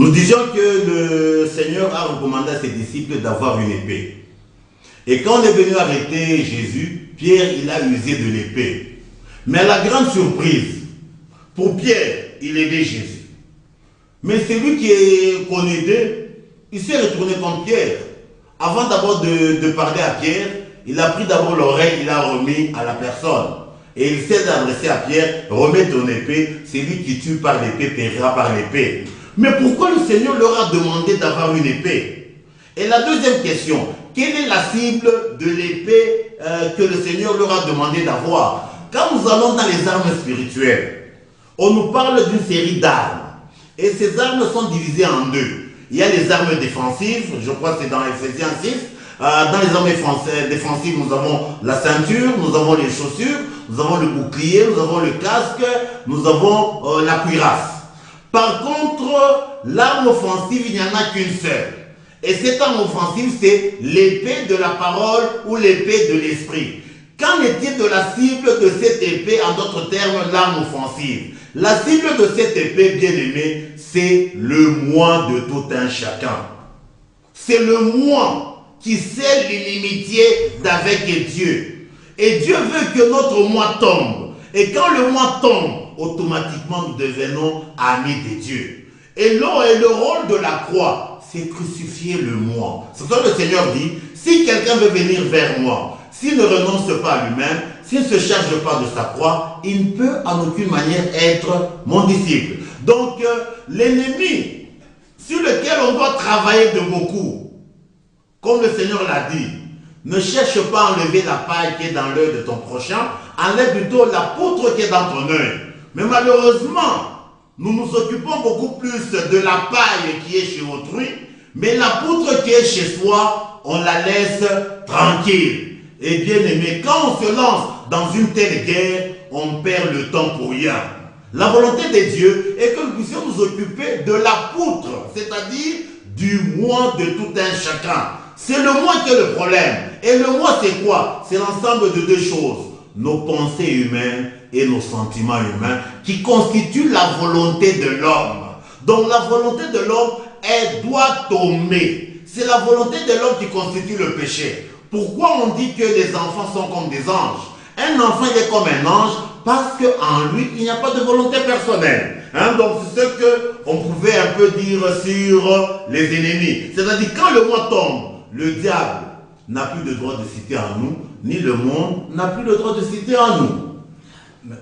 Nous disions que le Seigneur a recommandé à ses disciples d'avoir une épée. Et quand on est venu arrêter Jésus, Pierre, il a usé de l'épée. Mais à la grande surprise, pour Pierre, il aidait Jésus. Mais celui qu'on aidait, il s'est retourné contre Pierre. Avant d'abord de parler à Pierre, il a pris d'abord l'oreille, il a remis à la personne. Et il s'est adressé à Pierre, remets ton épée, celui qui tue par l'épée périra par l'épée. Mais pourquoi le Seigneur leur a demandé d'avoir une épée? Et la deuxième question, quelle est la cible de l'épée que le Seigneur leur a demandé d'avoir? Quand nous allons dans les armes spirituelles, on nous parle d'une série d'armes. Et ces armes sont divisées en deux. Il y a les armes défensives, je crois que c'est dans Ephésiens 6. Dans les armes défensives, nous avons la ceinture, nous avons les chaussures, nous avons le bouclier, nous avons le casque, nous avons la cuirasse. Par contre, l'arme offensive, il n'y en a qu'une seule. Et cette arme offensive, c'est l'épée de la parole ou l'épée de l'esprit. Qu'en est-il de la cible de cette épée, en d'autres termes, l'arme offensive? La cible de cette épée, bien aimée, c'est le moi de tout un chacun. C'est le moi qui scelle l'inimitié d'avec Dieu. Et Dieu veut que notre moi tombe. Et quand le moi tombe, automatiquement nous devenons amis de Dieu. Et le rôle de la croix, c'est crucifier le moi. C'est ce que le Seigneur dit, si quelqu'un veut venir vers moi, s'il ne renonce pas à lui-même, s'il ne se charge pas de sa croix, il ne peut en aucune manière être mon disciple. Donc, l'ennemi sur lequel on doit travailler de beaucoup, comme le Seigneur l'a dit, ne cherche pas à enlever la paille qui est dans l'œil de ton prochain, enlève plutôt la poutre qui est dans ton œil. Mais malheureusement, nous nous occupons beaucoup plus de la paille qui est chez autrui, mais la poutre qui est chez soi, on la laisse tranquille. Et bien aimé, quand on se lance dans une telle guerre, on perd le temps pour rien. La volonté de Dieu est que nous puissions nous occuper de la poutre, c'est-à-dire du moi de tout un chacun. C'est le moi qui est le problème. Et le moi, c'est quoi? C'est l'ensemble de deux choses. Nos pensées humaines et nos sentiments humains qui constituent la volonté de l'homme. Donc la volonté de l'homme, elle doit tomber. C'est la volonté de l'homme qui constitue le péché. Pourquoi on dit que les enfants sont comme des anges? Un enfant il est comme un ange parce qu'en lui, il n'y a pas de volonté personnelle. Donc c'est ce qu'on pouvait un peu dire sur les ennemis. C'est-à-dire quand le moi tombe, le diable n'a plus le droit de citer en nous, ni le monde n'a plus le droit de citer en nous.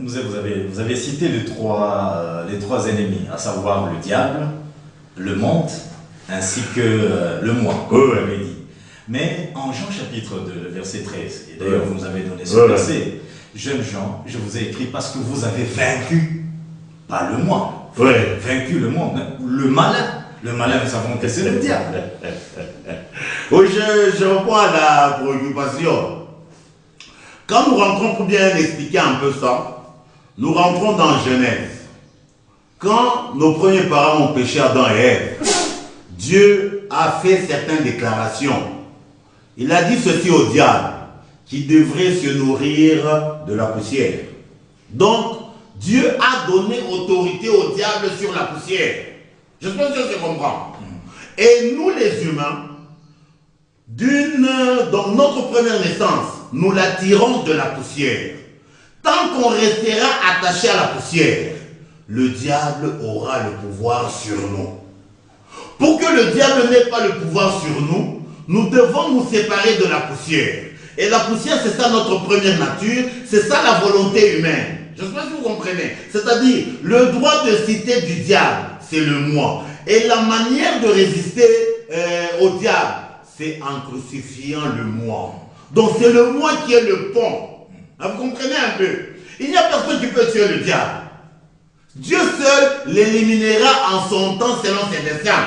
Vous avez cité les trois ennemis, à savoir le diable, le monde, ainsi que le moi, comme vous l'avez dit. Mais en Jean chapitre 2, verset 13, et d'ailleurs vous nous avez donné ce verset, jeunes gens, je vous ai écrit parce que vous avez vaincu, pas le moi, vaincu le monde, le malin. Le malin, nous savons que c'est le diable. Oui, je reprends à la préoccupation. Quand nous rentrons, pour bien expliquer un peu ça, nous rentrons dans Genèse. Quand nos premiers parents ont péché, Adam et Ève, Dieu a fait certaines déclarations. Il a dit ceci au diable, qui devrait se nourrir de la poussière. Donc, Dieu a donné autorité au diable sur la poussière. Je pense que je comprends. Et nous les humains, dans notre première naissance, nous la tirons de la poussière. Tant qu'on restera attaché à la poussière, le diable aura le pouvoir sur nous. Pour que le diable n'ait pas le pouvoir sur nous, nous devons nous séparer de la poussière. Et la poussière, c'est ça notre première nature, c'est ça la volonté humaine. Je ne sais pas si vous comprenez. C'est-à-dire, le droit de citer du diable, c'est le moi. Et la manière de résister au diable, c'est en crucifiant le moi. Donc c'est le moi qui est le pont. Vous comprenez un peu? Il n'y a personne qui peut tuer le diable. Dieu seul l'éliminera en son temps selon ses desseins.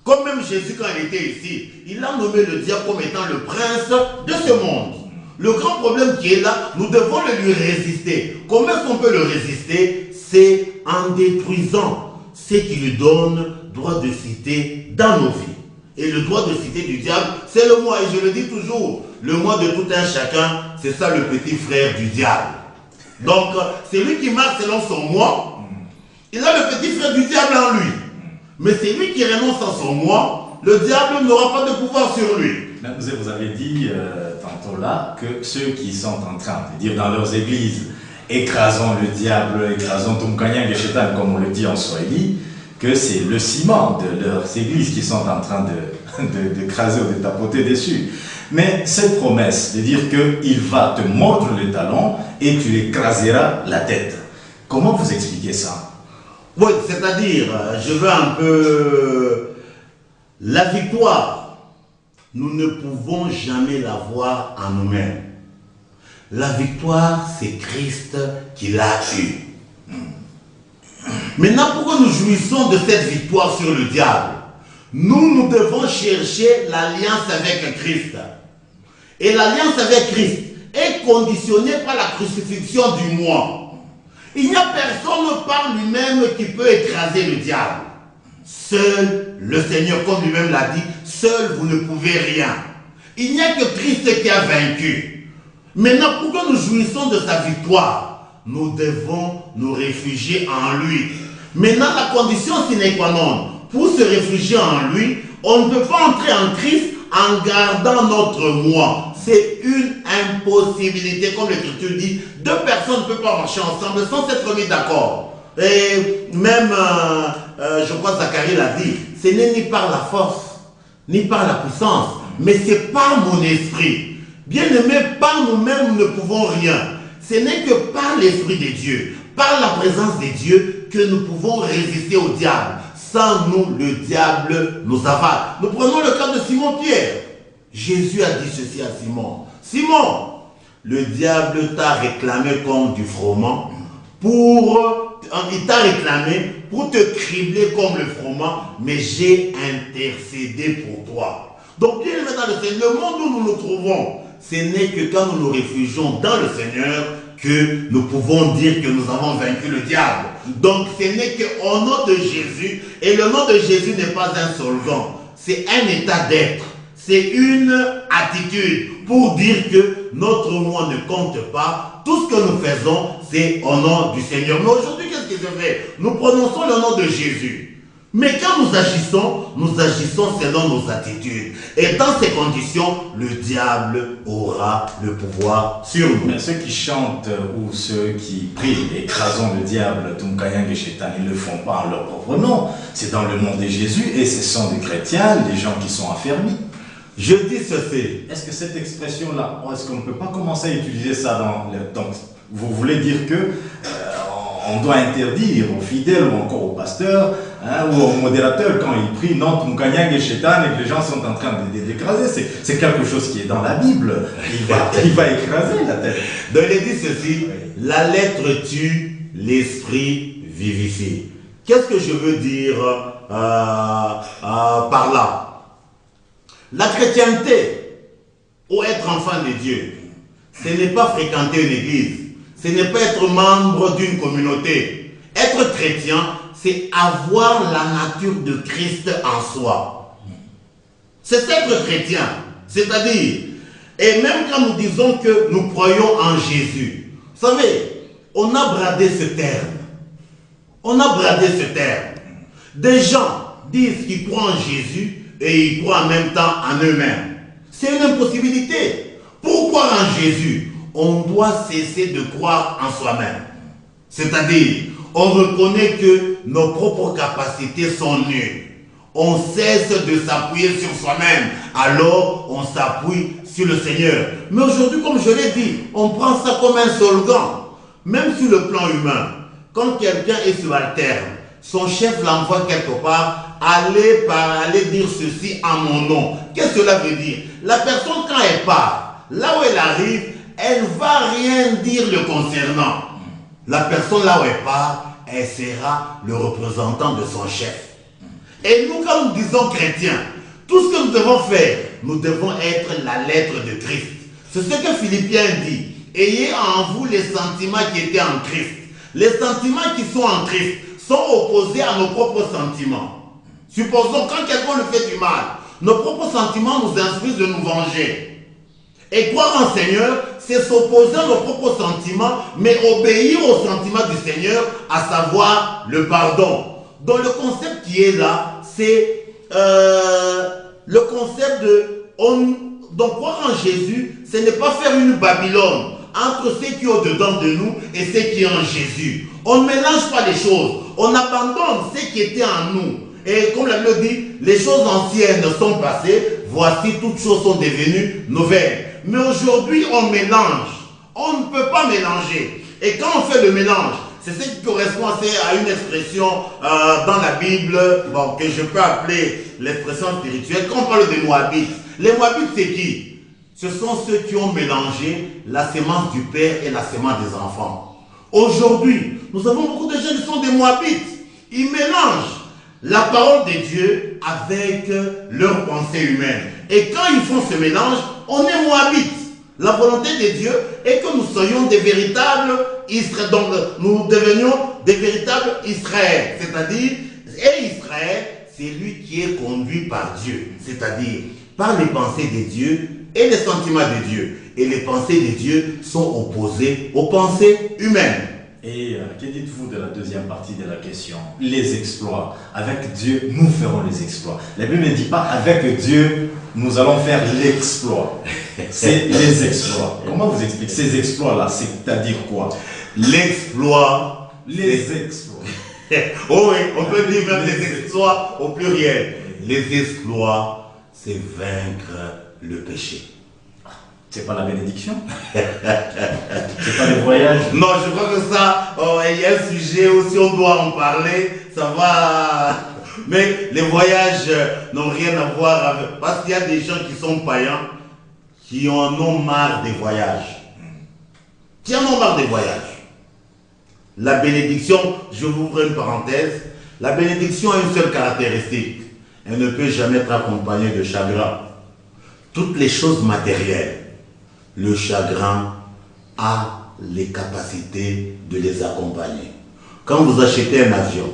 Comme même Jésus quand il était ici, il a nommé le diable comme étant le prince de ce monde. Le grand problème qui est là, nous devons le lui résister. Comment est-ce qu'on peut le résister? C'est en détruisant ce qui lui donne droit de citer dans nos vies. Et le droit de citer du diable, c'est le moi. Et je le dis toujours, le moi de tout un chacun, c'est ça le petit frère du diable. Donc, c'est lui qui marche selon son moi. Il a le petit frère du diable en lui. Mais c'est lui qui renonce à son moi, le diable n'aura pas de pouvoir sur lui. Vous avez dit tantôt là que ceux qui sont en train de dire dans leurs églises écrasons le diable, écrasons Tumkanyang et Shetan, comme on le dit en Swahili, que c'est le ciment de leurs églises qui sont en train d'écraser ou de tapoter dessus. Mais cette promesse de dire qu'il va te mordre le talon et tu écraseras la tête, comment vous expliquez ça? Oui, c'est-à-dire, je veux un peu... La victoire, nous ne pouvons jamais l'avoir en nous-mêmes. La victoire, c'est Christ qui l'a eue. Maintenant, pourquoi nous jouissons de cette victoire sur le diable? Nous devons chercher l'alliance avec Christ. Et l'alliance avec Christ est conditionnée par la crucifixion du moi. Il n'y a personne par lui-même qui peut écraser le diable. Seul le Seigneur, comme lui-même l'a dit, seul vous ne pouvez rien. Il n'y a que Christ qui a vaincu. Maintenant, pourquoi nous jouissons de sa victoire? Nous devons nous réfugier en lui. Maintenant, la condition sine qua non, pour se réfugier en lui, on ne peut pas entrer en Christ en gardant notre moi. C'est une impossibilité, comme l'Écriture dit. Deux personnes ne peuvent pas marcher ensemble sans s'être mis d'accord. Et même, je crois que Zacharie l'a dit, ce n'est ni par la force, ni par la puissance, mais c'est par mon esprit. Bien-aimés, par nous-mêmes, nous ne pouvons rien. Ce n'est que par l'Esprit de Dieu, par la présence de Dieu, que nous pouvons résister au diable. Sans nous, le diable nous avale. Nous prenons le cas de Simon-Pierre. Jésus a dit ceci à Simon. Simon, le diable t'a réclamé comme du froment il t'a réclamé pour te cribler comme le froment, mais j'ai intercédé pour toi. Donc, bien évidemment, le monde où nous nous trouvons, ce n'est que quand nous nous réfugions dans le Seigneur que nous pouvons dire que nous avons vaincu le diable. Donc, ce n'est qu'au nom de Jésus, et le nom de Jésus n'est pas un slogan, c'est un état d'être. C'est une attitude pour dire que notre moi ne compte pas. Tout ce que nous faisons, c'est au nom du Seigneur. Mais aujourd'hui, qu'est-ce que je fais? Nous prononçons le nom de Jésus. Mais quand nous agissons selon nos attitudes. Et dans ces conditions, le diable aura le pouvoir sur nous. Mais ceux qui chantent ou ceux qui prient, écrasons le diable, Tumkanyang et Shetan, ils ne le font pas en leur propre nom. C'est dans le nom de Jésus et ce sont des chrétiens, des gens qui sont affermis. Je dis ceci. Est-ce que cette expression-là, est-ce qu'on ne peut pas commencer à utiliser ça dans le temps? Vous voulez dire que on doit interdire aux fidèles ou encore aux pasteurs ou aux modérateurs quand ils prient non Tumkanyang et Shetan et que les gens sont en train de l'écraser. C'est quelque chose qui est dans la Bible. Il va écraser la tête. Donc il dit ceci, la lettre tue, l'esprit vivifie. Qu'est-ce que je veux dire par là? La chrétienté, ou être enfant de Dieu, ce n'est pas fréquenter une église, ce n'est pas être membre d'une communauté. Être chrétien, c'est avoir la nature de Christ en soi. C'est être chrétien. C'est-à-dire, et même quand nous disons que nous croyons en Jésus, vous savez, on a bradé ce terme. On a bradé ce terme. Des gens disent qu'ils croient en Jésus, et ils croient en même temps en eux-mêmes. C'est une impossibilité. Pour croire en Jésus, on doit cesser de croire en soi-même. C'est-à-dire, on reconnaît que nos propres capacités sont nulles. On cesse de s'appuyer sur soi-même. Alors, on s'appuie sur le Seigneur. Mais aujourd'hui, comme je l'ai dit, on prend ça comme un slogan. Même sur le plan humain, quand quelqu'un est subalterne, son chef l'envoie quelque part, aller dire ceci en mon nom. Qu'est-ce que cela veut dire? La personne, quand elle part, là où elle arrive, elle ne va rien dire le concernant. La personne, là où elle part, elle sera le représentant de son chef. Et nous, quand nous disons chrétiens, tout ce que nous devons faire, nous devons être la lettre de Christ. C'est ce que Philippiens dit. Ayez en vous les sentiments qui étaient en Christ. Les sentiments qui sont en Christ sont opposés à nos propres sentiments. Supposons quand quelqu'un nous fait du mal, nos propres sentiments nous instruisent de nous venger. Et croire en Seigneur, c'est s'opposer à nos propres sentiments, mais obéir aux sentiments du Seigneur, à savoir le pardon. Donc le concept qui est là, c'est le concept de... donc croire en Jésus, ce n'est pas faire une Babylone entre ceux qui sont au-dedans de nous et ceux qui sont en Jésus. On ne mélange pas les choses. On abandonne ce qui était en nous. Et comme la Bible dit, les choses anciennes sont passées, voici toutes choses sont devenues nouvelles. Mais aujourd'hui, on mélange. On ne peut pas mélanger. Et quand on fait le mélange, c'est ce qui correspond à une expression dans la Bible, bon, que je peux appeler l'expression spirituelle. Quand on parle des Moabites, les Moabites c'est qui? Ce sont ceux qui ont mélangé la sémence du père et la sémence des enfants. Aujourd'hui, nous avons beaucoup de gens qui sont des Moabites. Ils mélangent la parole de Dieu avec leur pensée humaine. Et quand ils font ce mélange, on est Moabites. La volonté de Dieu est que nous soyons des véritables Israël. Donc nous devenions des véritables Israël. C'est-à-dire, et Israël, c'est lui qui est conduit par Dieu. C'est-à-dire, par les pensées de Dieu et les sentiments de Dieu. Et les pensées de Dieu sont opposées aux pensées humaines. Et que dites-vous de la deuxième partie de la question? Les exploits. Avec Dieu, nous ferons les exploits. La Bible ne dit pas avec Dieu, nous allons faire l'exploit. C'est les exploits. Comment vous expliquez ces exploits-là? C'est-à-dire quoi? L'exploit. Les exploits. Oh oui, on peut dire même les exploits au pluriel. Les exploits, c'est vaincre le péché. C'est pas la bénédiction? C'est pas le voyage? Non, je crois que ça, il y a un sujet où si on doit en parler, ça va. Mais les voyages n'ont rien à voir avec. Parce qu'il y a des gens qui sont païens qui en ont marre des voyages. Qui en ont marre des voyages. La bénédiction, je vous ouvre une parenthèse, la bénédiction a une seule caractéristique. Elle ne peut jamais être accompagnée de chagrin. Toutes les choses matérielles, le chagrin a les capacités de les accompagner. Quand vous achetez un avion,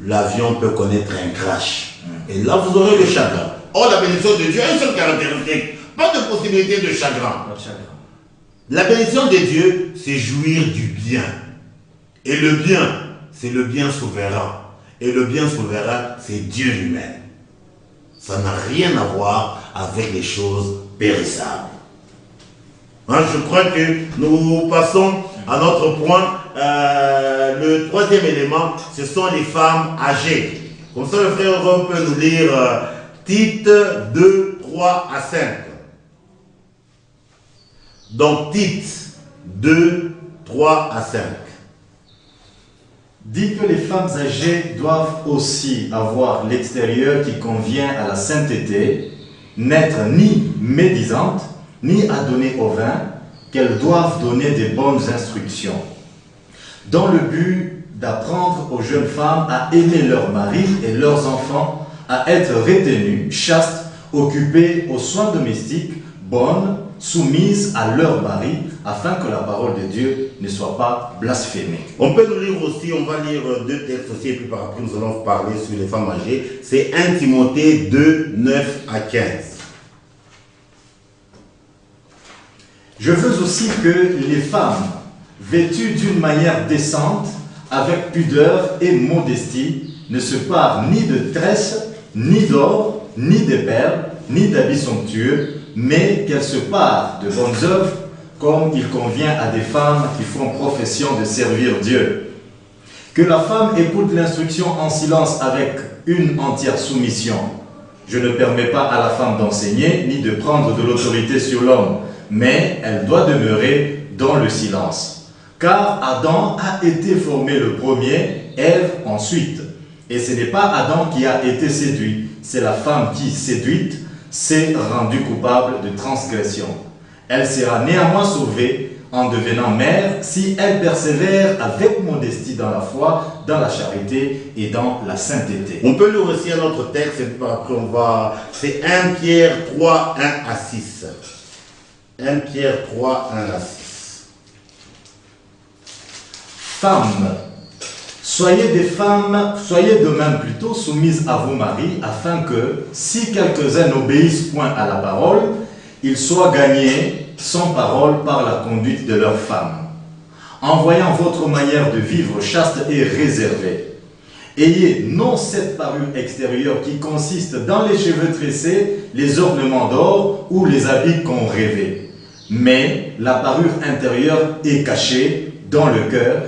l'avion peut connaître un crash. Et là, vous aurez le chagrin. Or, la bénédiction de Dieu a une seule caractéristique. Pas de possibilité de chagrin. La bénédiction de Dieu, c'est jouir du bien. Et le bien, c'est le bien souverain. Et le bien souverain, c'est Dieu lui-même. Ça n'a rien à voir avec les choses périssables. Hein, je crois que nous passons à notre point. Le troisième élément, ce sont les femmes âgées. Comme ça, le frère Europe peut nous lire Tite 2, 3 à 5. Donc Tite 2, 3 à 5. Dit que les femmes âgées doivent aussi avoir l'extérieur qui convient à la sainteté, n'être ni médisantes, ni à donner au vin, qu'elles doivent donner des bonnes instructions, dans le but d'apprendre aux jeunes femmes à aimer leurs maris et leurs enfants, à être retenues, chastes, occupées aux soins domestiques, bonnes, soumises à leur mari, afin que la parole de Dieu ne soit pas blasphémée. On peut nous lire aussi, on va lire deux textes aussi, et puis par après nous allons parler sur les femmes âgées. C'est 1 Timothée 2, 9 à 15. Je veux aussi que les femmes, vêtues d'une manière décente, avec pudeur et modestie, ne se parent ni de tresses, ni d'or, ni de perles, ni d'habits somptueux, mais qu'elles se parent de bonnes œuvres, comme il convient à des femmes qui font profession de servir Dieu. Que la femme écoute l'instruction en silence avec une entière soumission. Je ne permets pas à la femme d'enseigner, ni de prendre de l'autorité sur l'homme, mais elle doit demeurer dans le silence. Car Adam a été formé le premier, Ève ensuite. Et ce n'est pas Adam qui a été séduit, c'est la femme qui, séduite, s'est rendue coupable de transgression. Elle sera néanmoins sauvée en devenant mère si elle persévère avec modestie dans la foi, dans la charité et dans la sainteté. On peut lire aussi un autre texte, et puis après on va... C'est 1 Pierre 3, 1 à 6. 1 Pierre 3, 1 à 6. Femmes, soyez de même plutôt soumises à vos maris, afin que, si quelques-uns n'obéissent point à la parole, ils soient gagnés sans parole par la conduite de leurs femmes, en voyant votre manière de vivre chaste et réservée. Ayez non cette parure extérieure qui consiste dans les cheveux tressés, les ornements d'or ou les habits qu'on rêvait, mais la parure intérieure est cachée dans le cœur,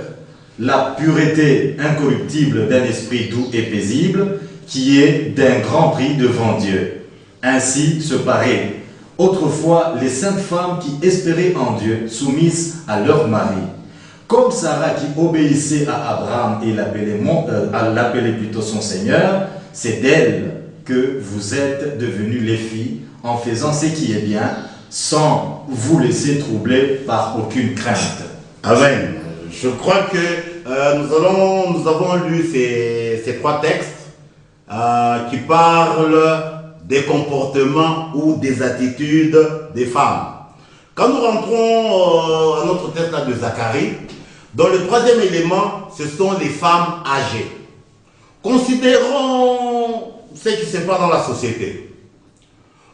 la pureté incorruptible d'un esprit doux et paisible, qui est d'un grand prix devant Dieu. Ainsi se paraît autrefois les saintes femmes qui espéraient en Dieu, soumises à leur mari. Comme Sarah qui obéissait à Abraham et l'appelait plutôt son Seigneur, c'est d'elle que vous êtes devenus les filles en faisant ce qui est bien, sans vous laisser troubler par aucune crainte. Amen. Je crois que nous avons lu ces trois textes qui parlent des comportements ou des attitudes des femmes. Quand nous rentrons à notre texte de Zacharie, dans le troisième élément, ce sont les femmes âgées. Considérons ce qui se passe dans la société.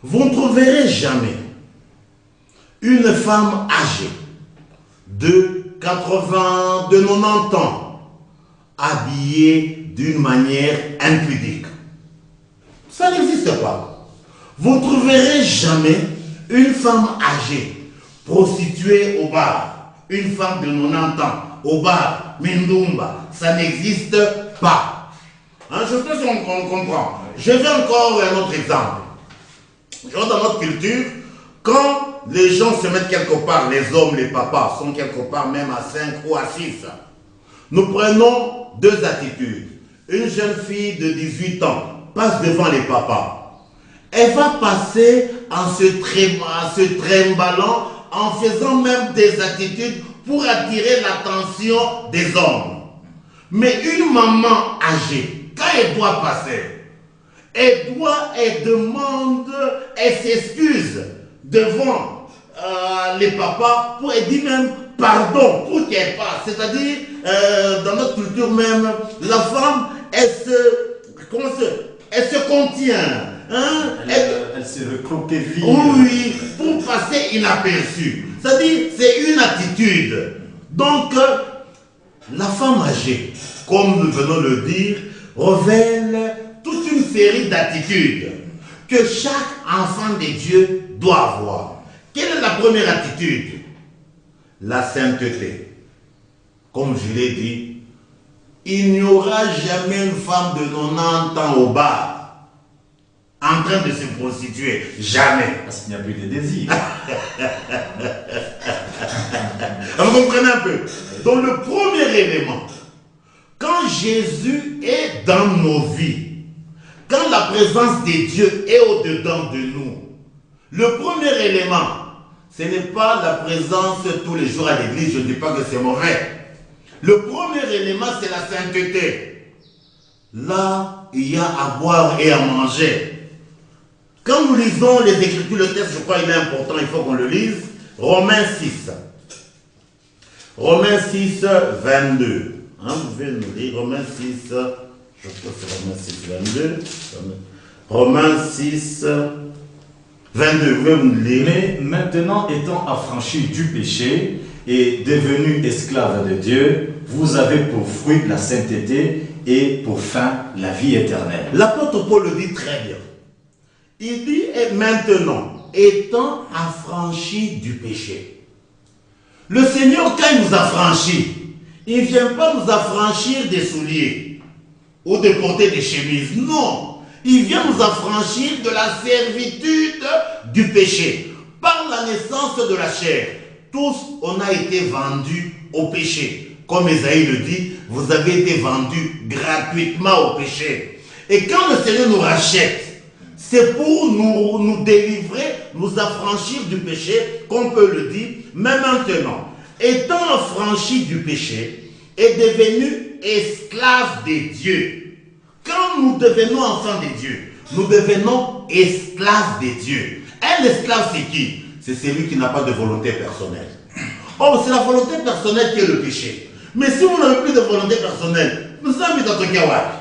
Vous ne trouverez jamais une femme âgée de 80, de 90 ans habillée d'une manière impudique. Ça n'existe pas. Vous ne trouverez jamais une femme âgée, prostituée au bar, une femme de 90 ans au bar, Mindumba. Ça n'existe pas. Hein, je pense qu'on comprend. Je vais encore un autre exemple. Genre dans notre culture, quand les gens se mettent quelque part, les hommes, les papas, sont quelque part même à 5 ou à 6, nous prenons deux attitudes. Une jeune fille de 18 ans passe devant les papas. Elle va passer en se trimballant, en faisant même des attitudes pour attirer l'attention des hommes. Mais une maman âgée, quand elle doit passer, elle demande, elle s'excuse devant les papas pour elle dit même pardon pour qu'elle passe. C'est-à-dire, dans notre culture même, la femme, elle se contient. Hein? Elle se recroqueville. Oui, pour passer inaperçue. C'est-à-dire, c'est une attitude. Donc, la femme âgée, comme nous venons de le dire, révèle toute une série d'attitudes que chaque enfant de Dieu doit avoir. Quelle est la première attitude? La sainteté. Comme je l'ai dit, il n'y aura jamais une femme de 90 ans au bar en train de se prostituer. Jamais. Parce qu'il n'y a plus de désir. Vous comprenez un peu? Donc le premier élément, quand Jésus est dans nos vies, quand la présence de Dieu est au-dedans de nous, le premier élément, ce n'est pas la présence tous les jours à l'église, je ne dis pas que c'est mauvais. Le premier élément, c'est la sainteté. Là, il y a à boire et à manger. Quand nous lisons les Écritures, le texte, je crois qu'il est important, il faut qu'on le lise. Romains 6. Romains 6, 22. Hein, vous pouvez nous lire Romains 6, je crois que c'est Romains 6, 22. Romains 6, 22, vous pouvez nous lire. Mais maintenant, étant affranchis du péché et devenus esclaves de Dieu, vous avez pour fruit la sainteté et pour fin la vie éternelle. L'apôtre Paul le dit très bien. Il dit, et maintenant, étant affranchis du péché. Le Seigneur, quand il nous affranchit, il ne vient pas nous affranchir des souliers ou de porter des chemises. Non, il vient nous affranchir de la servitude du péché. Par la naissance de la chair, tous on a été vendus au péché. Comme Ésaïe le dit, vous avez été vendus gratuitement au péché. Et quand le Seigneur nous rachète, c'est pour nous délivrer, nous affranchir du péché, qu'on peut le dire, mais maintenant, étant affranchis du péché, est devenu esclaves de Dieu. Quand nous devenons enfants de Dieu, nous devenons esclaves de Dieu. Un esclave, c'est qui? C'est celui qui n'a pas de volonté personnelle. Oh, c'est la volonté personnelle qui est le péché. Mais si vous n'avez plus de volonté personnelle, nous sommes dans le kawak.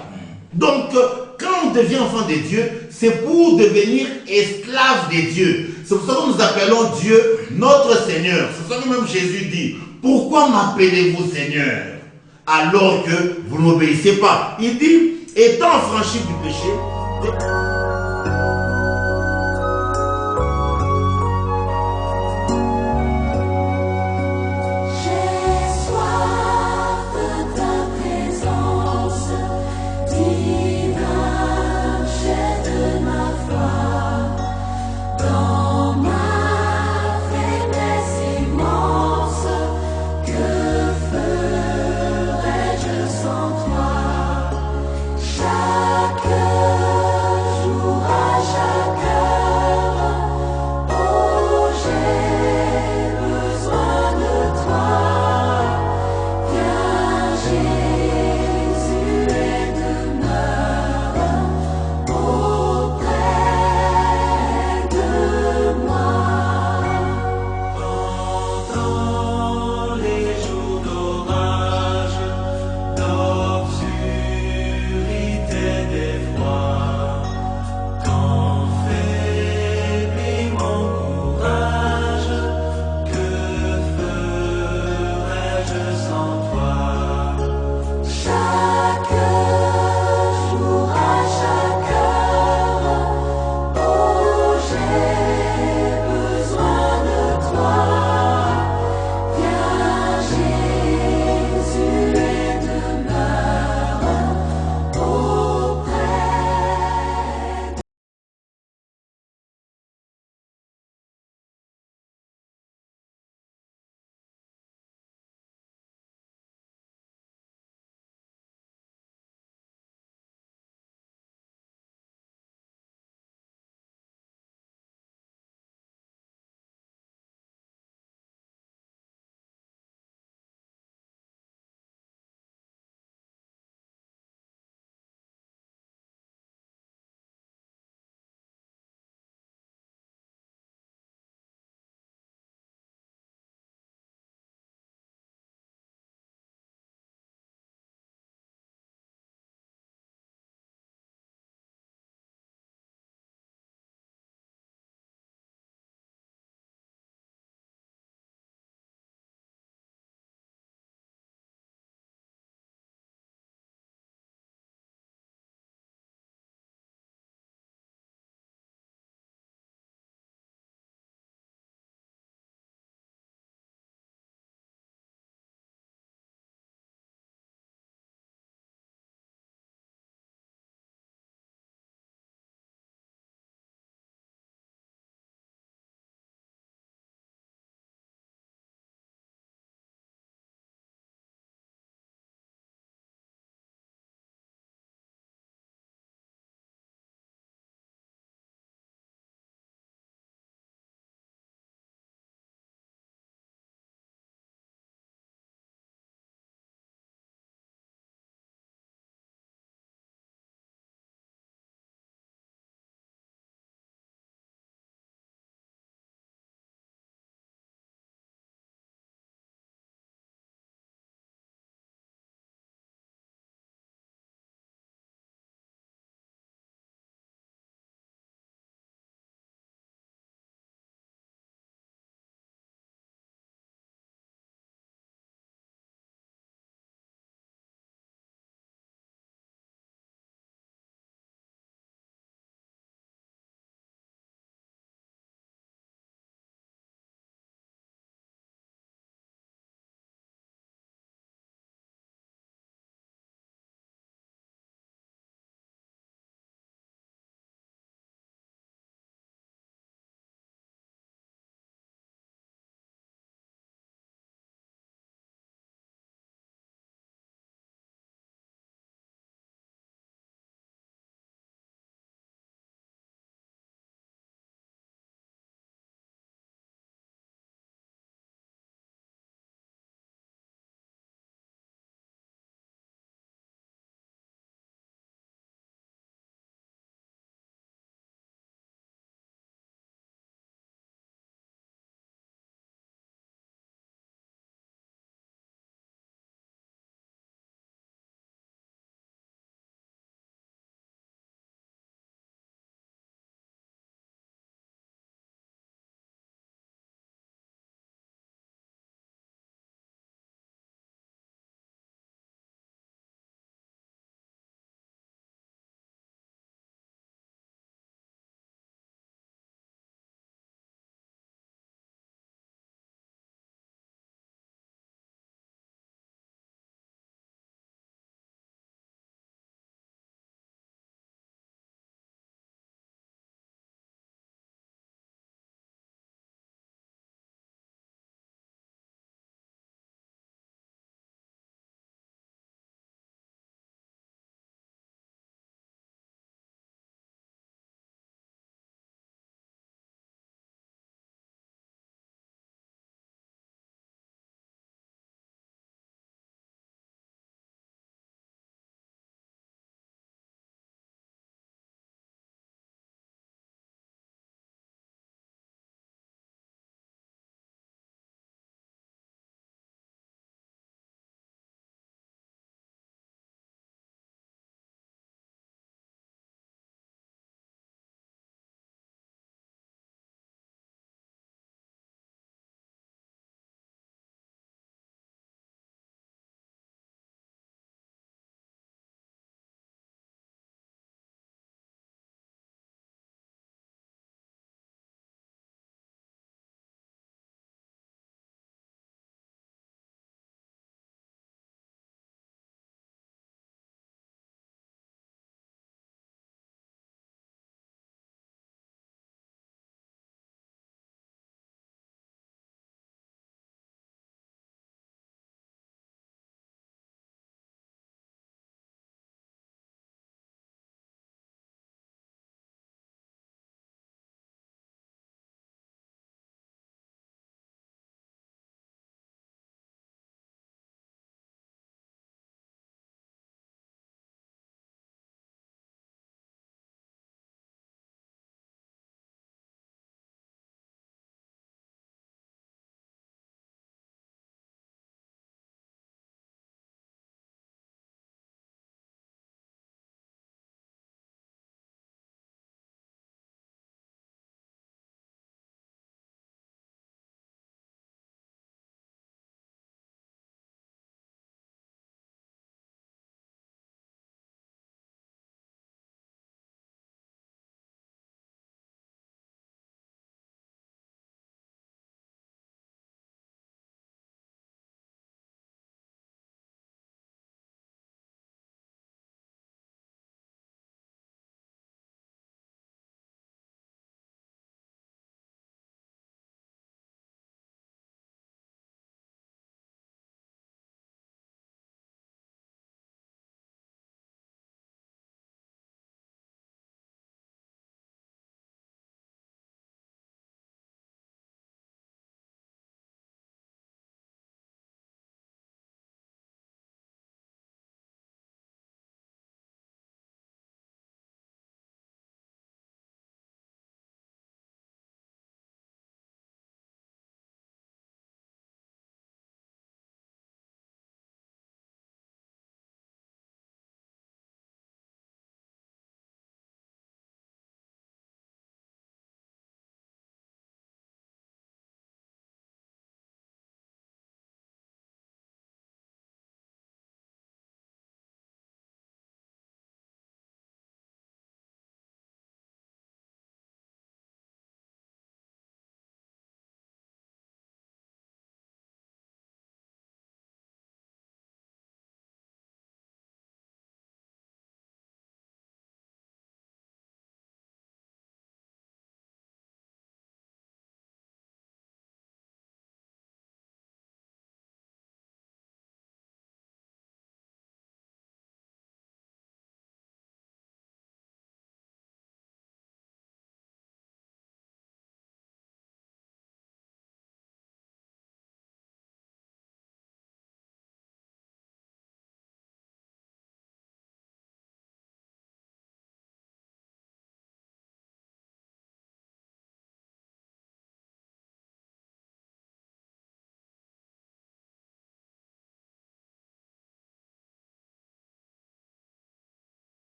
Donc, quand on devient enfant de Dieu, c'est pour devenir esclave de Dieu. C'est pour ça que nous appelons Dieu notre Seigneur. C'est pour ça que même Jésus dit, pourquoi m'appelez-vous Seigneur, alors que vous n'obéissez pas. Il dit, étant affranchi du péché,